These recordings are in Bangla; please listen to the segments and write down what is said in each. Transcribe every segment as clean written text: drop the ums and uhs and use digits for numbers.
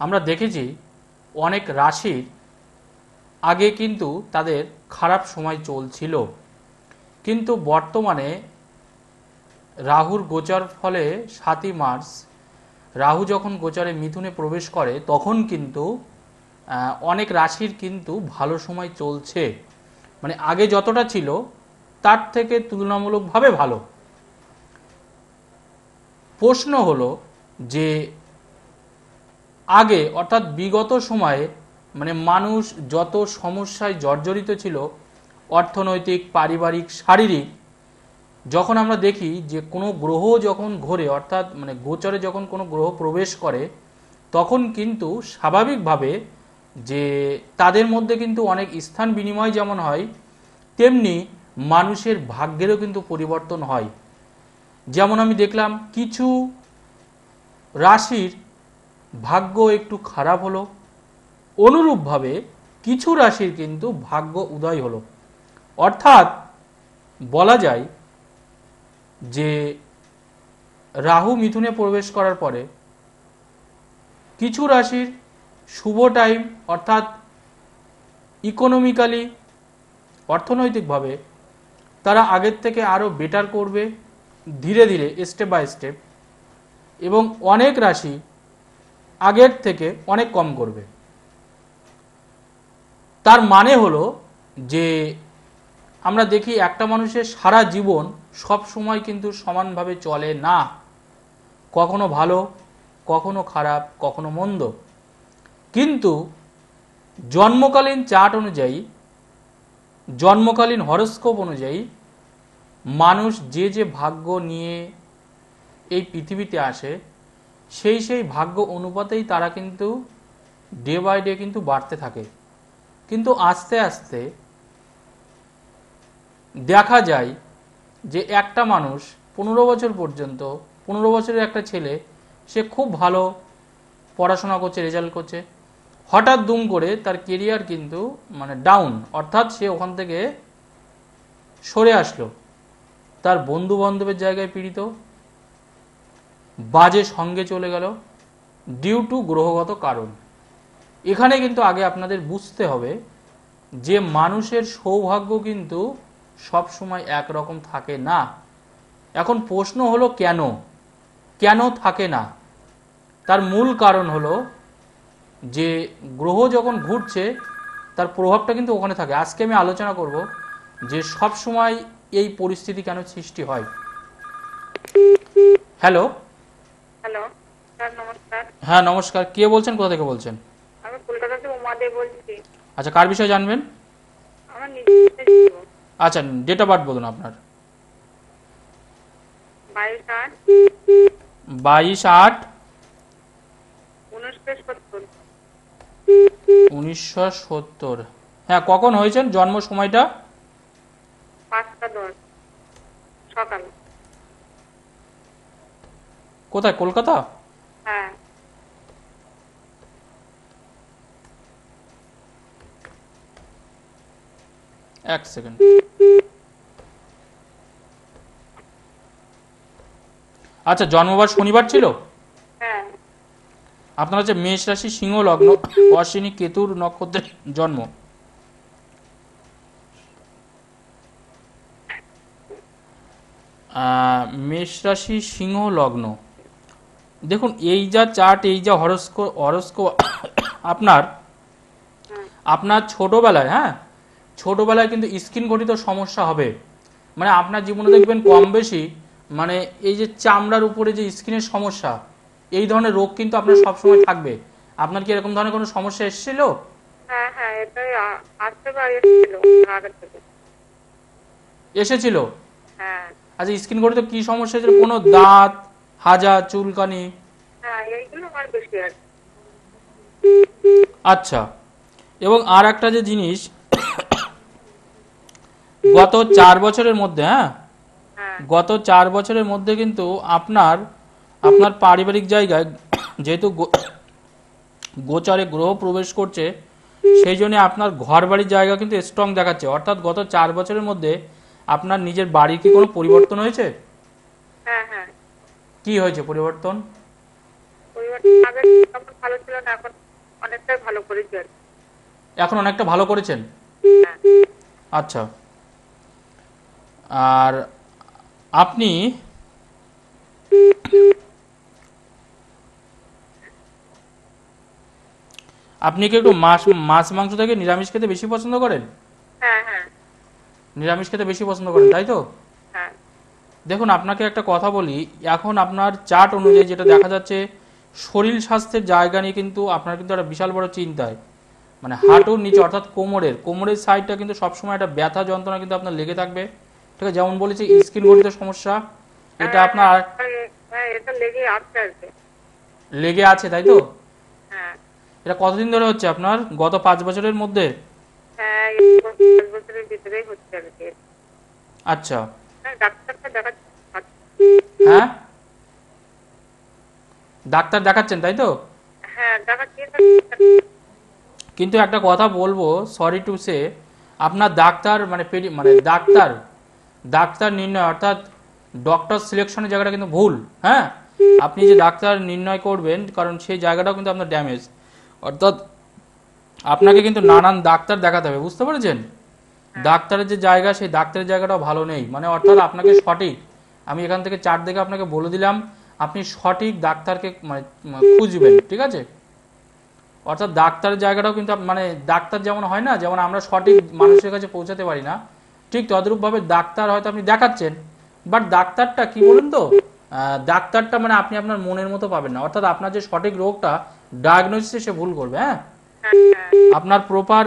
আমরা দেখেছি অনেক রাশির আগে কিন্তু তাদের খারাপ সময় চলছিল, কিন্তু বর্তমানে রাহুর গোচর ফলে 7ই মার্চ রাহু যখন গোচরে মিথুনে প্রবেশ করে তখন কিন্তু অনেক রাশির কিন্তু ভালো সময় চলছে। মানে আগে যতটা ছিল তার থেকে তুলনামূলকভাবে ভালো। প্রশ্ন হলো যে আগে অর্থাৎ বিগত সময়ে মানে মানুষ যত সমস্যায় জর্জরিত ছিল, অর্থনৈতিক, পারিবারিক, শারীরিক, যখন আমরা দেখি যে কোনো গ্রহ যখন ঘোরে অর্থাৎ মানে গোচরে যখন কোনো গ্রহ প্রবেশ করে তখন কিন্তু স্বাভাবিকভাবে যে তাদের মধ্যে কিন্তু অনেক স্থান বিনিময় যেমন হয়, তেমনি মানুষের ভাগ্যেরও কিন্তু পরিবর্তন হয়। যেমন আমি দেখলাম কিছু রাশির ভাগ্য একটু খারাপ হলো, অনুরূপভাবে কিছু রাশির কিন্তু ভাগ্য উদয় হলো। অর্থাৎ বলা যায় যে রাহু মিথুনে প্রবেশ করার পরে কিছু রাশির শুভ টাইম অর্থাৎ ইকোনমিক্যালি, অর্থনৈতিকভাবে তারা আগের থেকে আরও বেটার করবে ধীরে ধীরে, স্টেপ বাই স্টেপ, এবং অনেক রাশি আগের থেকে অনেক কম করবে। তার মানে হলো যে আমরা দেখি একটা মানুষের সারা জীবন সব সময় কিন্তু সমানভাবে চলে না, কখনো ভালো, কখনো খারাপ, কখনো মন্দ। কিন্তু জন্মকালীন চার্ট অনুযায়ী, জন্মকালীন হরস্কোপ অনুযায়ী মানুষ যে যে ভাগ্য নিয়ে এই পৃথিবীতে আসে সেই সেই ভাগ্য অনুপাতেই তারা কিন্তু ডে বাই ডে কিন্তু বাড়তে থাকে। কিন্তু আস্তে আস্তে দেখা যায় যে একটা মানুষ 15 বছর পর্যন্ত, 15 বছরের একটা ছেলে, সে খুব ভালো পড়াশোনা করছে, রেজাল্ট করছে, হঠাৎ দুম করে তার কেরিয়ার কিন্তু মানে ডাউন, অর্থাৎ সে ওখান থেকে সরে আসলো, তার বন্ধু বান্ধবের জায়গায় পীড়িত, বাজে সঙ্গে চলে গেল ডিউ টু গ্রহগত কারণ। এখানে কিন্তু আগে আপনাদের বুঝতে হবে যে মানুষের সৌভাগ্য কিন্তু সব সময় একরকম থাকে না। এখন প্রশ্ন হলো কেন কেন থাকে না? তার মূল কারণ হলো যে গ্রহ যখন ঘুরছে তার প্রভাবটা কিন্তু ওখানে থাকে। আজকে আমি আলোচনা করব যে সব সময় এই পরিস্থিতি কেন সৃষ্টি হয়। হ্যালো। হ্যালো স্যার, নমস্কার। হ্যাঁ নমস্কার, কে বলছেন, কোথা থেকে বলছেন? আমি কলকাতা থেকে উমা দে বলছি। আচ্ছা, কার বিষয়ে জানবেন? আমার নিজের আচ্ছা, ডেট অফ বার্থ বলুন আপনার। 22/8/1970। 22/8/1970। হ্যাঁ, কখন হয়েছেন, জন্ম সময়টা? 5টা 10 সকাল। কোথায়, কলকাতা? হ্যাঁ। এক সেকেন্ড। আচ্ছা, জন্মবার শনিবার ছিল? হ্যাঁ। আপনার হচ্ছে মেষ রাশি, সিংহ লগ্ন, অশ্বিনী কেতুর নক্ষত্রের জন্ম। মেষ রাশি, সিংহ লগ্ন। দেখুন এই যা চার্ট, এই যা হরস্কোপ আপনার আপনার ছোটবেলায়, হ্যাঁ ছোটবেলায় কিন্তু স্কিন ঘটিত সমস্যা হবে। মানে আপনার জীবনে দেখবেন কম বেশি মানে এই যে চামড়ার উপরে যে স্কিনের সমস্যা, এই ধরনের রোগ কিন্তু আপনার সবসময় থাকবে। আপনার কি এরকম ধরনের কোনো সমস্যা এসেছিল? হ্যাঁ হ্যাঁ, এটাই আসতে পারে ছিল আগের থেকে। এসেছিল? হ্যাঁ আচ্ছা, স্কিন ঘটিত কি সমস্যা হয়েছিল? কোনো দাঁত, হাজা, চুলকানি? হ্যাঁ, এইগুলো আমার বেশি আছে। আচ্ছা, এবং আর একটা যে জিনিস, গত 4 বছরের মধ্যে, হ্যাঁ হ্যাঁ গত 4 বছরের মধ্যে কিন্তু আপনার আপনার পারিবারিক জায়গায় যেহেতু গোচরে গ্রহ প্রবেশ করছে, সেই জন্য আপনার ঘর বাড়ির জায়গা কিন্তু স্ট্রং দেখাচ্ছে। অর্থাৎ গত 4 বছরের মধ্যে আপনার নিজের বাড়ির কি কোনো পরিবর্তন হয়েছে? হ্যাঁ হ্যাঁ, কি হয়েছে পরিবর্তন? পরিবারটা আগে যেমন ভালো ছিল না, এখন অনেকটাই ভালো করেছি আর কি। এখন অনেকটা ভালো করেছেন। হ্যাঁ আচ্ছা, আর আপনি আপনি কি একটু মাছ মাছ মাংস থেকে নিরামিষ খেতে বেশি পছন্দ করেন? হ্যাঁ হ্যাঁ নিরামিষ খেতে বেশি পছন্দ করেন, তাই তো? হ্যাঁ দেখুন, আপনাকে একটা কথা বলি, এখন আপনার চার্ট অনুযায়ী যেটা দেখা যাচ্ছে, শরীর স্বাস্থ্যের জায়গা নিয়ে কিন্তু আপনার কিন্তু একটা বিশাল বড় চিন্তায়, মানে হাঁটুর নিচে অর্থাৎ কোমরের সাইডটা কিন্তু সবসময় একটা ব্যথা যন্ত্রণা কিন্তু আপনার লেগে থাকবে। ঠিক আছে, যেমন বলেছি স্কিন গঠিত সমস্যা, এটা হ্যাঁ আপনার হ্যাঁ, এটা লেগে আছে আর কি। লেগে আছে, তাই তো? হ্যাঁ এটা কতদিন ধরে হচ্ছে আপনার, গত 5 বছরের মধ্যে? হ্যাঁ, এই 5 বছরের ভিতরেই হচ্ছে আর কি। আচ্ছা। হ্যাঁ, ডাক্তারটা দেখাচ্ছি। হ্যাঁ, ডাক্তার দেখাচ্ছেন, তাই তো? হ্যাঁ দেখাচ্ছি। কিন্তু একটা কথা বলবো, সরি টু সে, আপনার ডাক্তার মানে মানে ডাক্তার নির্ণয় অর্থাৎ ডক্টর সিলেকশনের জায়গাটা কিন্তু ভুল। হ্যাঁ, আপনি যে ডাক্তার নির্ণয় করবেন, কারণ সেই জায়গাটাও কিন্তু আপনার ড্যামেজ, অর্থাৎ আপনাকে কিন্তু নানান ডাক্তার দেখাতে হবে, বুঝতে পেরেছেন? ডাক্তারের যে জায়গা, সেই ডাক্তারের জায়গাটাও ভালো নেই, মানে অর্থাৎ আপনাকে সঠিক, আমি এখান থেকে চার্ট দেখে আপনাকে বলে দিলাম, আপনি সঠিক ডাক্তারকে মানে খুঁজবেন, ঠিক আছে? অর্থাৎ ডাক্তারের জায়গাটাও কিন্তু মানে ডাক্তার যেমন হয় না, যেমন আমরা সঠিক মানুষের কাছে পৌঁছাতে পারি না, ঠিক তদ্রূপভাবে ডাক্তার হয়তো আপনি দেখাচ্ছেন, বাট ডাক্তারটা কি বলুন তো, ডাক্তারটা মানে আপনি আপনার মনের মতো পাবেন না, অর্থাৎ আপনার যে সঠিক রোগটা ডায়াগনোসিসে সে ভুল করবে। হ্যাঁ, আপনার প্রপার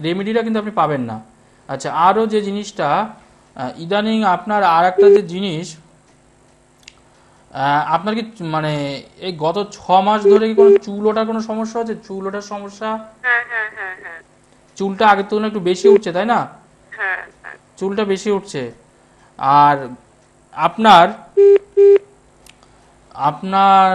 রেমেডিটা কিন্তু আপনি পাবেন না। আচ্ছা, আরও যে জিনিসটা, ইদানিং আপনার আর একটা যে জিনিস, আপনার কি মানে এই গত 6 মাস ধরে কি কোনো চুল ওঠার কোনো সমস্যা হচ্ছে? চুল ওঠার সমস্যা, হ্যাঁ হ্যাঁ হ্যাঁ হ্যাঁ চুলটা আগের তুলনায় একটু বেশি উঠছে, তাই না? হ্যাঁ হ্যাঁ চুলটা বেশি উঠছে। আর আপনার আপনার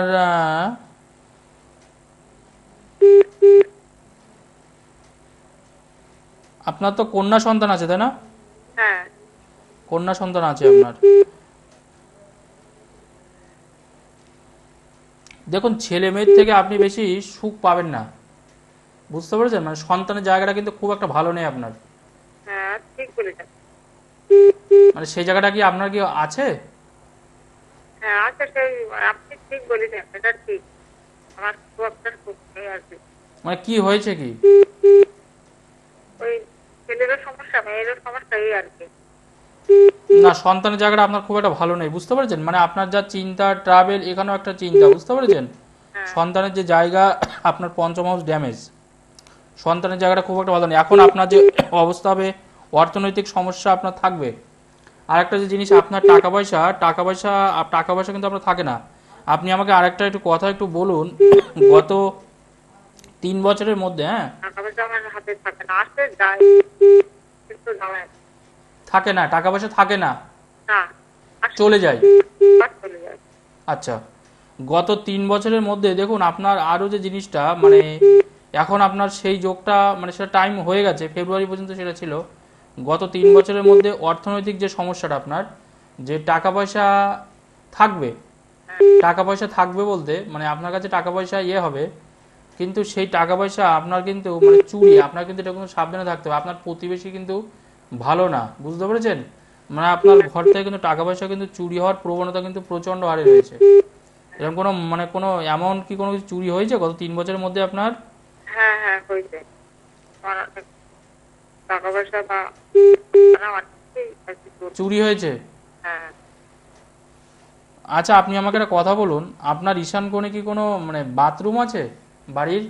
আপনার তো কন্যা সন্তান আছে, তাই না? হ্যাঁ কন্যা সন্তান আছে আপনার। দেখুন, ছেলে মেয়ের থেকে আপনি বেশি সুখ পাবেন না, বুঝতে পেরেছেন? মানে সন্তানের জায়গাটা কিন্তু খুব একটা ভালো নেই আপনার, হ্যাঁ ঠিক বলেছেন। মানে সেই জায়গাটা কি আপনার কি আছে? হ্যাঁ আচ্ছা, সেই আপনি ঠিক বলেছেন, এটা ঠিক। আমার খুব একটা সুখ নেই আর কি। মানে কি হয়েছে কি? ওই ছেলেরও সমস্যা, মেয়েরও সমস্যা, এই আর কি। না, সন্তানের জায়গাটা আপনার খুব একটা ভালো নেই, বুঝতে পেরেছেন? মানে আপনার যা চিন্তা, ট্রাভেল, এখানেও একটা চিন্তা, বুঝতে পেরেছেন? হ্যাঁ সন্তানের যে জায়গা, আপনার পঞ্চম হাউস ড্যামেজ, সন্তানের জায়গাটা খুব একটা ভালো নেই। এখন আপনার যে অবস্থা হবে, অর্থনৈতিক সমস্যা আপনার থাকবে। আর একটা যে জিনিস, আপনার টাকা পয়সা কিন্তু আপনার থাকে না। আপনি আমাকে আরেকটা একটু কথা একটু বলুন, গত 3 বছরের মধ্যে, হ্যাঁ, টাকা পয়সা আমার হাতে থাকে না, আসতে যায় কিন্তু দাঁড়ায় না। থাকে না, টাকা পয়সা থাকে না, না, আসতে চলে যায়। চলে যায়। আচ্ছা, গত 3 বছরের মধ্যে দেখুন, আপনার আরও যে জিনিসটা মানে এখন আপনার সেই যোগটা মানে সেটা টাইম হয়ে গেছে, ফেব্রুয়ারি পর্যন্ত সেটা ছিল। গত 3 বছরের মধ্যে অর্থনৈতিক যে সমস্যাটা আপনার, যে টাকা পয়সা থাকবে, টাকা পয়সা থাকবে বলতে মানে আপনার কাছে টাকা পয়সা হবে, কিন্তু সেই টাকা পয়সা আপনার কিন্তু মানে চুরি, আপনার কিন্তু এটা কিন্তু সাবধানে থাকতে হবে। আপনার প্রতিবেশী কিন্তু ভালো না, বুঝতে পেরেছেন? মানে আপনার ঘর থেকে কিন্তু টাকা পয়সা কিন্তু চুরি হওয়ার প্রবণতা কিন্তু প্রচন্ড হারে রয়েছে। এরকম কোনো মানে কোনো এমন কি কোনো কিছু চুরি হয়েছে গত 3 বছরের মধ্যে আপনার? হ্যাঁ হ্যাঁ হয়েছে। আমার অনেক টাকা পয়সা বা অনেক কিছুই আর কি চলছে। চুরি হয়েছে? হ্যাঁ আচ্ছা, আপনি আমাকে একটা কথা বলুন, আপনার ঈশান কোণে কি কোনো মানে বাথরুম আছে বাড়ির?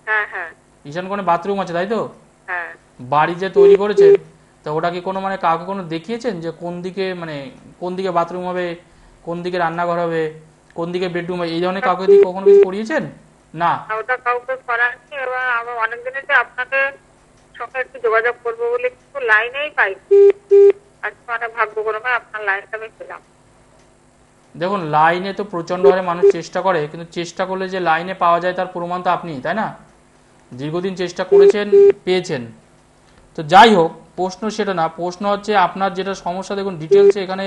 হ্যাঁ হ্যাঁ ঈশান কোণে বাথরুম আছে, তাই তো? হ্যাঁ বাড়ি যে তৈরি করেছেন, তো ওটা কি কোনো মানে কাউকে কোনো দেখিয়েছেন যে কোন দিকে মানে কোন দিকে বাথরুম হবে, কোন দিকে রান্নাঘর হবে, কোন দিকে বেডরুম হবে, এই ধরনের কাউকে দিয়ে কখনো কিছু করিয়েছেন? না। ওটা কাউকে করাচ্ছি। এবার আমার অনেক দিনের যে আপনাকে সঙ্গে একটু যোগাযোগ করবো বলে কিন্তু লাইনেই পাই। আজকে মানে ভাগ্যক্রমে আপনার লাইনটা আমি পেলাম। দেখুন, লাইনে তো প্রচণ্ড হারে মানুষ চেষ্টা করে, কিন্তু চেষ্টা করলে যে লাইনে পাওয়া যায় তার প্রমাণ তো আপনি, তাই না? দীর্ঘদিন চেষ্টা করেছেন, পেয়েছেন। তো যাই হোক, প্রশ্ন সেটা না, প্রশ্ন হচ্ছে আপনার যেটা সমস্যা। দেখুন, ডিটেলসে এখানে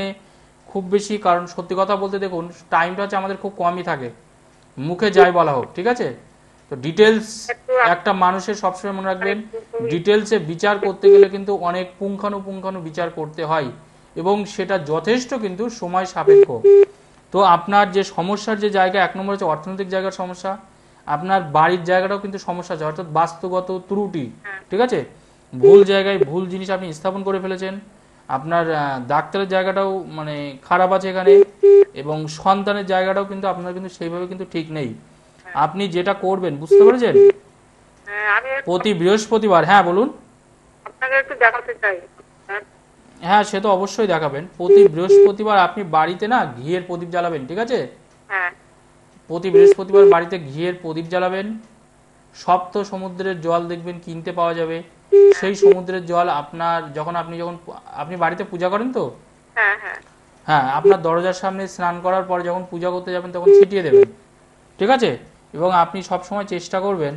খুব বেশি, কারণ সত্যি কথা বলতে দেখুন টাইমটা হচ্ছে আমাদের খুব কমই থাকে, মুখে যাই বলা হোক, ঠিক আছে? তো ডিটেলস একটু একটা মানুষের সবসময় মনে রাখবেন, ডিটেলসে বিচার করতে গেলে কিন্তু অনেক পুঙ্খানুপুঙ্খানু বিচার করতে হয় এবং সেটা যথেষ্ট কিন্তু সময় সাপেক্ষ। তো আপনার যে সমস্যার যে জায়গা, এক নম্বর হচ্ছে অর্থনৈতিক জায়গার সমস্যা, আপনার বাড়ির জায়গাটাও কিন্তু সমস্যা আছে, অর্থাৎ বাস্তুগত ত্রুটি, ঠিক আছে, ভুল জায়গায় ভুল জিনিস আপনি স্থাপন করে ফেলেছেন। আপনার ডাক্তারের জায়গাটাও মানে খারাপ আছে এখানে, এবং সন্তানের জায়গাটাও কিন্তু আপনার কিন্তু সেইভাবে কিন্তু ঠিক নেই। আপনি যেটা করবেন, বুঝতে পেরেছেন, হ্যাঁ, আমি প্রতি বৃহস্পতিবার, হ্যাঁ বলুন, আপনাকে একটু দেখাতে চাই। হ্যাঁ, হ্যাঁ সে তো অবশ্যই দেখাবেন। প্রতি বৃহস্পতিবার আপনি বাড়িতে না ঘিয়ের প্রদীপ জ্বালাবেন, ঠিক আছে, হ্যাঁ, প্রতি বৃহস্পতিবার বাড়িতে ঘিয়ের প্রদীপ জ্বালাবেন। সপ্ত সমুদ্রের জল দেখবেন কিনতে পাওয়া যাবে, সেই সমুদ্রের জল আপনার যখন আপনি বাড়িতে পূজা করেন তো, হ্যাঁ, হ্যাঁ, হ্যাঁ আপনার দরজার সামনে স্নান করার পর যখন পূজা করতে যাবেন তখন ছিটিয়ে দেবেন, ঠিক আছে। এবং আপনি সব সময় চেষ্টা করবেন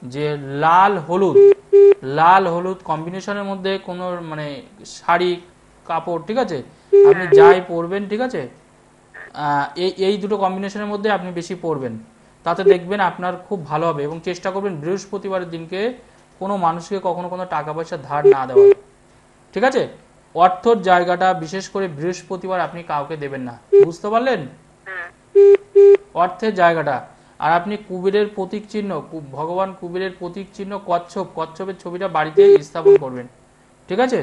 যে লাল হলুদ কম্বিনেশনের মধ্যে কোনো মানে শাড়ি কাপড়, ঠিক আছে, আপনি যাই পরবেন, ঠিক আছে, এই দুটো কম্বিনেশনের মধ্যে আপনি বেশি পরবেন, তাতে দেখবেন আপনার খুব ভালো হবে। এবং চেষ্টা করবেন বৃহস্পতিবারের দিনকে কোনো মানুষকে কখনো কোনো টাকা পয়সা ধার না দেওয়া, ঠিক আছে। অর্থর জায়গাটা বিশেষ করে বৃহস্পতিবার আপনি কাউকে দেবেন না, বুঝতে পারলেন, হ্যাঁ, অর্থের জায়গাটা। আর আপনি কুবেরের প্রতীক চিহ্ন, ভগবান কুবেরের প্রতীক চিহ্ন কচ্ছপের ছবিটা বাড়িতে স্থাপন করবেন, ঠিক আছে,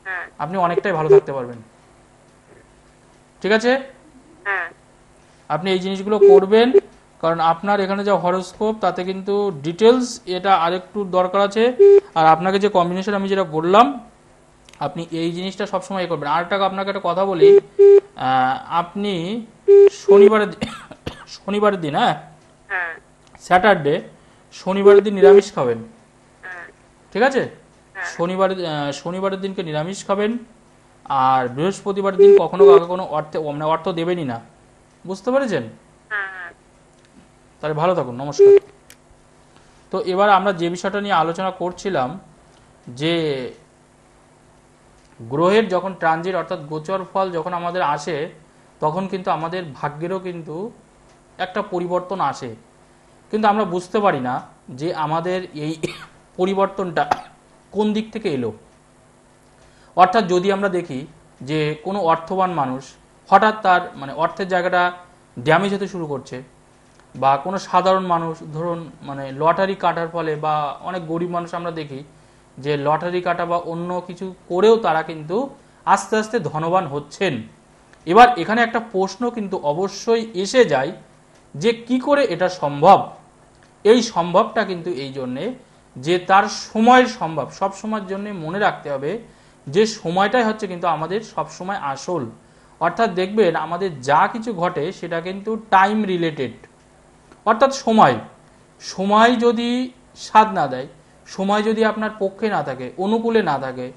হ্যাঁ, আপনি অনেকটাই ভালো থাকতে পারবেন, ঠিক আছে। হ্যাঁ, আপনি এই জিনিসগুলো করবেন, কারণ আপনার এখানে যা হরোস্কোপ তাতে কিন্তু ডিটেলস এটা আরেকটু দরকার আছে। আর আপনাকে যে কম্বিনেশন আমি যেটা বললাম, আপনি এই জিনিসটা সবসময় এ করবেন। আর আপনাকে একটা কথা বলি, আপনি শনিবারের দিন, হ্যাঁ হ্যাঁ, স্যাটারডে, শনিবারের দিন নিরামিষ খাবেন, হ্যাঁ, ঠিক আছে, শনিবারের দিনকে নিরামিষ খাবেন। আর বৃহস্পতিবারের দিন কখনো কাউকে কোনো অর্থ দেবেনই না, বুঝতে পেরেছেন। হ্যাঁ, তাহলে ভালো থাকুন, নমস্কার। তো এবার আমরা যে বিষয়টা নিয়ে আলোচনা করছিলাম, যে গ্রহের যখন ট্রানজিট অর্থাৎ গোচর ফল যখন আমাদের আসে, তখন কিন্তু আমাদের ভাগ্যেরও কিন্তু একটা পরিবর্তন আসে, কিন্তু আমরা বুঝতে পারি না যে আমাদের এই পরিবর্তনটা কোন দিক থেকে এলো। অর্থাৎ যদি আমরা দেখি যে কোনো অর্থবান মানুষ হঠাৎ তার মানে অর্থের জায়গাটা ড্যামেজ হতে শুরু করছে, বা কোনো সাধারণ মানুষ ধরুন মানে লটারি কাটার ফলে, বা অনেক গরিব মানুষ আমরা দেখি যে লটারি কাটা বা অন্য কিছু করেও তারা কিন্তু আস্তে আস্তে ধনবান হচ্ছেন। এবার এখানে একটা প্রশ্ন কিন্তু অবশ্যই এসে যায় যে কি করে এটা সম্ভব। এই সম্ভবটা কিন্তু এই জন্যে যে তার সময়ের সম্ভব, সব সময়ের জন্য মনে রাখতে হবে যে সময়টাই হচ্ছে কিন্তু আমাদের সব সময় আসল। অর্থাৎ দেখবেন আমাদের যা কিছু ঘটে সেটা কিন্তু টাইম রিলেটেড, অর্থাৎ সময় যদি সাথ না দেয়, সময় যদি আপনার পক্ষে না থাকে, অনুকূলে না থাকে,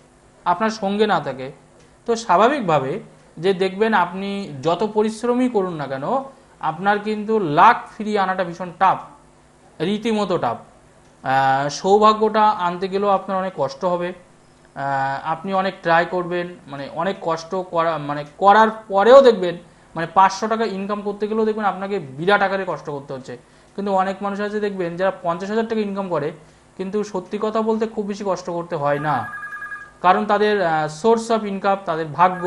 আপনার সঙ্গে না থাকে, তো স্বাভাবিকভাবে যে দেখবেন আপনি যত পরিশ্রমই করুন না কেন, আপনার কিন্তু লাক ফিরিয়ে আনাটা ভীষণ টাফ, রীতিমতো টাফ। সৌভাগ্যটা আনতে গেলেও আপনার অনেক কষ্ট হবে, আপনি অনেক ট্রাই করবেন, মানে অনেক কষ্ট করার পরেও দেখবেন মানে 500 টাকা ইনকাম করতে গেলেও দেখবেন আপনাকে বিরাট আকারে কষ্ট করতে হচ্ছে। কিন্তু অনেক মানুষ আছে দেখবেন যারা 50,000 টাকা ইনকাম করে, কিন্তু সত্যি কথা বলতে খুব বেশি কষ্ট করতে হয় না, কারণ তাদের সোর্স অফ ইনকাম, তাদের ভাগ্য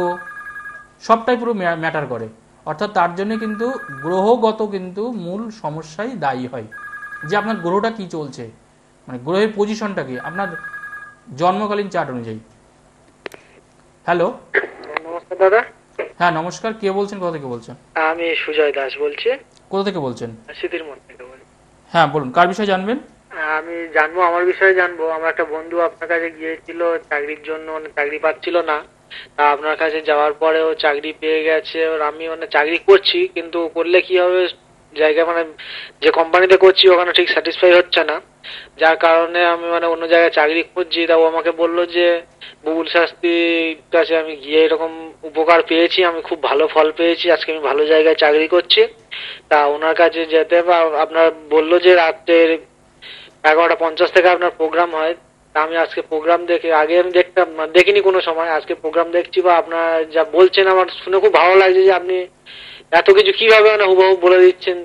সবটাই পুরো ম্যাটার করে। অর্থাৎ তার জন্য কিন্তু গ্রহগত কিন্তু মূল সমস্যাই দায়ী হয়, যে আপনার গ্রহটা কি চলছে, মানে গ্রহের পজিশনটা কি আপনার জন্মকালীন চার্ট অনুযায়ী। হ্যালো, নমস্কার দাদা। হ্যাঁ নমস্কার, কে বলছেন, কোথা থেকে বলছেন? আমি সুজয় দাস বলছি, কোথা থেকে বলছেন? স্মৃতির মন থেকে বলছি। হ্যাঁ বলুন, কার বিষয়ে জানবেন? আমি জানবো, আমার বিষয়ে জানবো। আমার একটা বন্ধু আপনার কাছে গিয়েছিল চাকরির জন্য, মানে চাকরি পাচ্ছিল না, তা আপনার কাছে যাওয়ার পরে ও চাকরি পেয়ে গেছে। আর আমি মানে চাকরি করছি, কিন্তু করলে কি হবে, জায়গায় মানে যে কোম্পানিতে করছি ওখানে ঠিক স্যাটিসফাই হচ্ছে না, যার কারণে আমি মানে অন্য জায়গায় চাকরি খুঁজছি। তা ও আমাকে বললো যে বুবুল শাস্ত্রীর কাছে আমি গিয়ে এরকম উপকার পেয়েছি, আমি খুব ভালো ফল পেয়েছি, আজকে আমি ভালো জায়গায় চাকরি করছি। তা ওনার কাছে যেতে আপনার বললো যে রাত্রের 11:50 থেকে আপনার প্রোগ্রাম হয়। তা আমি আজকে প্রোগ্রাম দেখে, আগে আমি দেখতাম না, দেখিনি কোনো সময়, আজকে প্রোগ্রাম দেখছি, বা আপনার যা বলছেন আমার শুনে খুব ভালো লাগছে যে আপনি এত কিছু কিভাবে মানে হুবহু বলে দিচ্ছেন।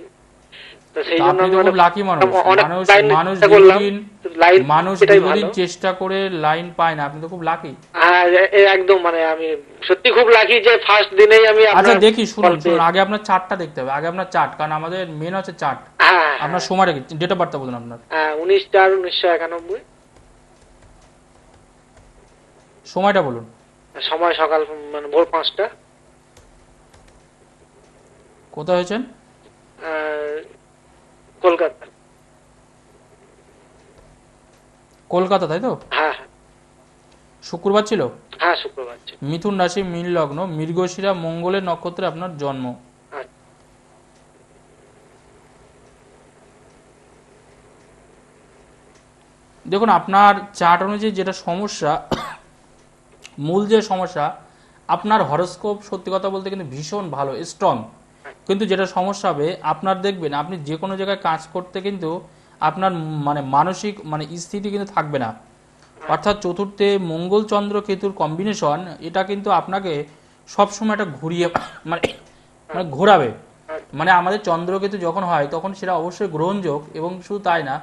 তো সেই তা জন্য আপনি আমি তো মানে খুব লাকি মানুষ। অনেক মানুষ লাইন মানুষ চেষ্টা করলাম, দীর্ঘদিন লাইন মানুষ এটাই দীর্ঘদিন ভালো। চেষ্টা করে লাইন পায় না, আপনি তো খুব লাকি। হ্যাঁ একদম মানে আমি সত্যি খুব লাকি যে ফার্স্ট দিনেই আমি আচ্ছা আপনার দেখি, শুনুন কল শুনুন, পেয়েছি। আগে আপনার চার্টটা দেখতে হবে, আগে আপনার চার্ট, কারণ আমাদের মেন হচ্ছে চার্ট। হ্যাঁ আপনার হ্যাঁ সময়টা কি, ডেট অফ বার্থটা বলুন আপনার। হ্যাঁ 19/4/1991। সময়টা বলুন। সময় সকাল মানে ভোর 5টা। কোথায় হয়েছেন? কলকাতা। কলকাতা, তাই তো? হ্যাঁ হ্যাঁ শুক্রবার ছিল। হ্যাঁ শুক্রবার ছিল। মিথুন রাশি, মীন লগ্ন, মৃগশিরা, মঙ্গলের নক্ষত্রে আপনার জন্ম। আচ্ছা। দেখুন আপনার চার্ট অনুযায়ী যেটা সমস্যা, মূল যে সমস্যা, আপনার হরোস্কোপ সত্যি কথা বলতে কিন্তু ভীষণ ভালো, স্ট্রং। কিন্তু যেটা সমস্যা হবে, আপনার দেখবেন আপনি যে কোনো জায়গায় কাজ করতে কিন্তু আপনার মানে মানসিক মানে স্থিতি কিন্তু থাকবে না। অর্থাৎ চতুর্থে মঙ্গল চন্দ্র কেতুর কম্বিনেশন, এটা কিন্তু আপনাকে সবসময় একটা ঘুরিয়ে মানে মানে ঘোরাবে। মানে আমাদের চন্দ্রকেতু যখন হয় তখন সেটা অবশ্যই গ্রহণযোগ, এবং শুধু তাই না,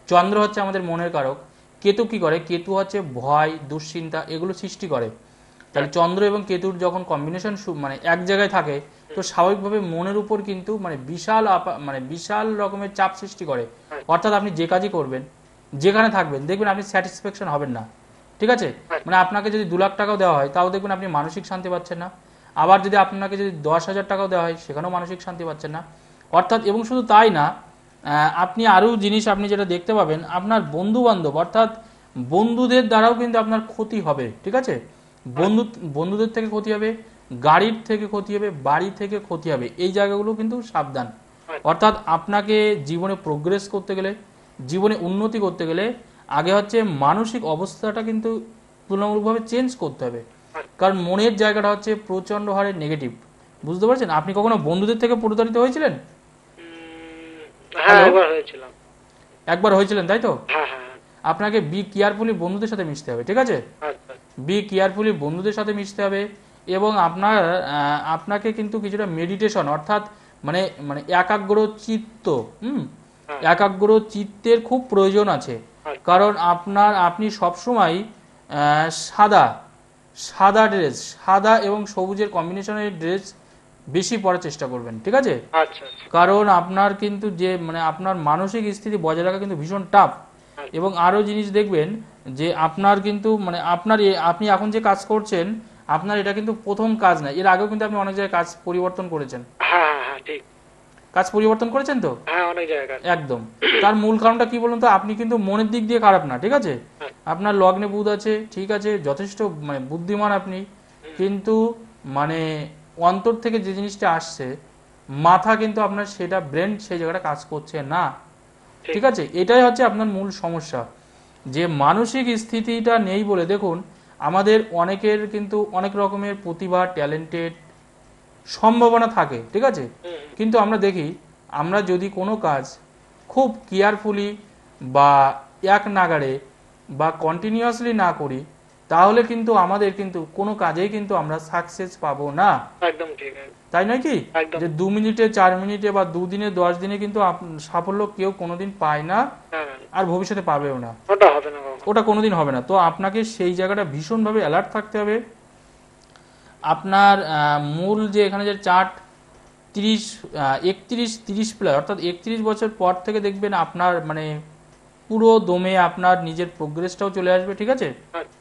চন্দ্র হচ্ছে আমাদের মনের কারক। কেতু কি করে? কেতু হচ্ছে ভয়, দুশ্চিন্তা এগুলো সৃষ্টি করে। তাহলে চন্দ্র এবং কেতুর যখন কম্বিনেশন মানে এক জায়গায় থাকে, তো স্বাভাবিকভাবে মনের উপর কিন্তু মানে মানে বিশাল রকমের চাপ সৃষ্টি করে। অর্থাৎ আপনি যে কাজই করবেন, যেখানে থাকবেন, দেখবেন আপনি স্যাটিসফ্যাকশন হবেন না। ঠিক আছে? মানে আপনাকে যদি 2 লাখ টাকাও দেওয়া হয়, তাও দেখবেন আপনি মানসিক শান্তি পাচ্ছেন না। আবার যদি আপনাকে যদি 10,000 টাকাও দেওয়া হয়, সেখানেও মানসিক শান্তি পাচ্ছেন না। অর্থাৎ এবং শুধু তাই না, আপনি আরও জিনিস আপনি যেটা দেখতে পাবেন, আপনার বন্ধু বান্ধব অর্থাৎ বন্ধুদের দ্বারাও কিন্তু আপনার ক্ষতি হবে। ঠিক আছে? বন্ধুদের থেকে ক্ষতি হবে, গাড়ির থেকে ক্ষতি হবে, বাড়ি থেকে ক্ষতি হবে, এই জায়গাগুলো কিন্তু সাবধান। অর্থাৎ আপনাকে জীবনে প্রোগ্রেস করতে গেলে, জীবনে উন্নতি করতে গেলে আগে হচ্ছে মানসিক অবস্থাটা কিন্তু তুলনামূলকভাবে চেঞ্জ করতে হবে। কারণ মনের জায়গাটা হচ্ছে প্রচন্ড হারে নেগেটিভ। বুঝতে পারছেন? আপনি কখনো বন্ধুদের থেকে প্রতারিত হয়েছিলেন? হ্যাঁ Hello? একবার হয়েছিলাম। একবার হয়েছিলেন, তাই তো? হ্যাঁ হ্যাঁ আপনাকে বি কেয়ারফুলি বন্ধুদের সাথে মিশতে হবে। ঠিক আছে? আচ্ছা বি কেয়ারফুলি বন্ধুদের সাথে মিশতে হবে, এবং আপনাকে কিন্তু কিছুটা মেডিটেশন অর্থাৎ মানে মানে একাগ্র চিত্ত, হ্যাঁ একাগ্র চিত্তের খুব প্রয়োজন আছে। কারণ আপনি সবসময় সাদা সাদা ড্রেস, সাদা এবং সবুজের কম্বিনেশনের ড্রেস বেশি পরার চেষ্টা করবেন। ঠিক আছে? আচ্ছা আচ্ছা কারণ আপনার কিন্তু যে মানে আপনার মানসিক স্থিতি বজায় রাখা কিন্তু ভীষণ টাফ। এবং আরও জিনিস দেখবেন যে আপনার কিন্তু মানে আপনি এখন যে কাজ করছেন, আপনার এটা কিন্তু প্রথম কাজ না, এর আগেও কিন্তু আপনি অনেক জায়গায় কাজ পরিবর্তন করেছেন। হ্যাঁ হ্যাঁ হ্যাঁ ঠিক। কাজ পরিবর্তন করেছেন তো? হ্যাঁ অনেক জায়গায়। একদম। তার মূল কারণটা কি বলুন তো? আপনি কিন্তু মনের দিক দিয়ে খারাপ না। ঠিক আছে? আপনার লগ্নে বুধ আছে, ঠিক আছে, যথেষ্ট মানে বুদ্ধিমান আপনি, কিন্তু মানে অন্তর থেকে যে জিনিসটা আসছে, মাথা কিন্তু আপনার সেটা ব্রেন সেই জায়গাটা কাজ করছে না। ঠিক আছে? এটাই হচ্ছে আপনার মূল সমস্যা, যে মানসিক স্থিতিটা নেই বলে। দেখুন আমাদের অনেকের কিন্তু অনেক রকমের প্রতিভা, ট্যালেন্টেড সম্ভাবনা থাকে। ঠিক আছে? কিন্তু আমরা দেখি, আমরা যদি কোনো কাজ খুব কেয়ারফুলি বা এক নাগাড়ে বা কন্টিনিউয়াসলি না করি, তাহলে কিন্তু আমাদের কিন্তু কোনো কাজেই কিন্তু আমরা সাকসেস পাবো না। একদম ঠিক আছে। তাই নয় কি? একদম। যে 2 মিনিটে, 4 মিনিটে বা 2 দিনে, 10 দিনে কিন্তু সাফল্য কেউ কোনোদিন পায় না, হ্যাঁ হ্যাঁ, আর ভবিষ্যতে পাবেও না। ওটা হবে না কখনো। ওটা কোনোদিন হবে না। তো আপনাকে সেই জায়গাটা ভীষণভাবে অ্যালার্ট থাকতে হবে। আপনার মূল যে এখানে যে চার্ট 31-30 প্লাস, অর্থাৎ 31 বছর পর থেকে দেখবেন আপনার মানে পুরো দমে আপনার নিজের প্রোগ্রেসটাও চলে আসবে। ঠিক আছে? আচ্ছা।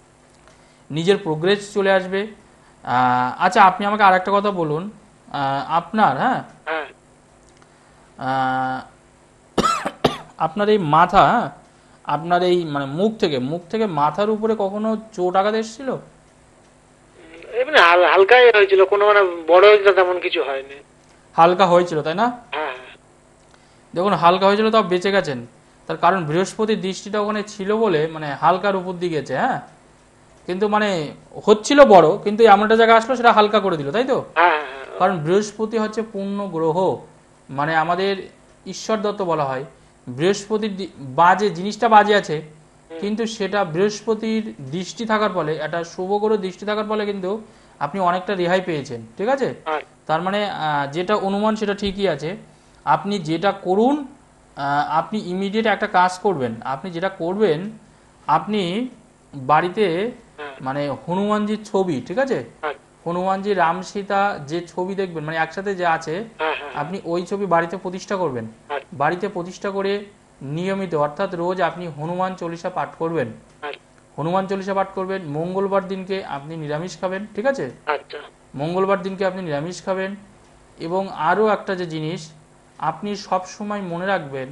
নিজের প্রোগ্রেস চলে আসবে। আচ্ছা আপনি আমাকে আর একটা কথা বলুন, আপনার হ্যাঁ আপনার এই মাথা, আপনার এই মানে মুখ থেকে মাথার উপরে কখনো চোট আঘাত এসেছিল? এমনি হালকাই হয়েছিল, কোনো মানে বড় হয়েছিল তেমন কিছু হয়নি। হালকা হয়েছিল, তাই না? হ্যাঁ হ্যাঁ দেখুন হালকা হয়েছিল, তাও বেঁচে গেছেন। তার কারণ বৃহস্পতির দৃষ্টিটা ওখানে ছিল বলে মানে হালকার উপর দিয়ে গেছে। হ্যাঁ, কিন্তু মানে হচ্ছিল বড়, কিন্তু এমন একটা জায়গা আসলো সেটা হালকা করে দিল, তাই তো? হ্যাঁ হ্যাঁ কারণ বৃহস্পতি হচ্ছে পূর্ণ গ্রহ, মানে আমাদের ঈশ্বর দত্ত বলা হয়। বৃহস্পতির বাজে জিনিসটা বাজে আছে, কিন্তু সেটা বৃহস্পতির দৃষ্টি থাকার ফলে, একটা শুভ গ্রহ দৃষ্টি থাকার ফলে কিন্তু আপনি অনেকটা রেহাই পেয়েছেন। ঠিক আছে? তার মানে যেটা অনুমান সেটা ঠিকই আছে। আপনি যেটা করুন আপনি ইমিডিয়েট একটা কাজ করবেন। আপনি যেটা করবেন, আপনি বাড়িতে হ্যাঁ। মানে হনুমানজির ছবি, ঠিক আছে, আচ্ছা। হনুমানজি রাম সীতা যে ছবি দেখবেন মানে একসাথে যে আছে, হ্যাঁ হ্যাঁ। আপনি ওই ছবি বাড়িতে প্রতিষ্ঠা করবেন। আচ্ছা। বাড়িতে প্রতিষ্ঠা করে নিয়মিত অর্থাৎ রোজ আপনি হনুমান চল্লিশা পাঠ করবেন। আচ্ছা। হনুমান চল্লিশা পাঠ করবেন। মঙ্গলবার দিনকে আপনি নিরামিষ খাবেন, ঠিক আছে, আচ্ছা। মঙ্গলবার দিনকে আপনি নিরামিষ খাবেন। এবং আরও একটা যে জিনিস আপনি সব সময় মনে রাখবেন,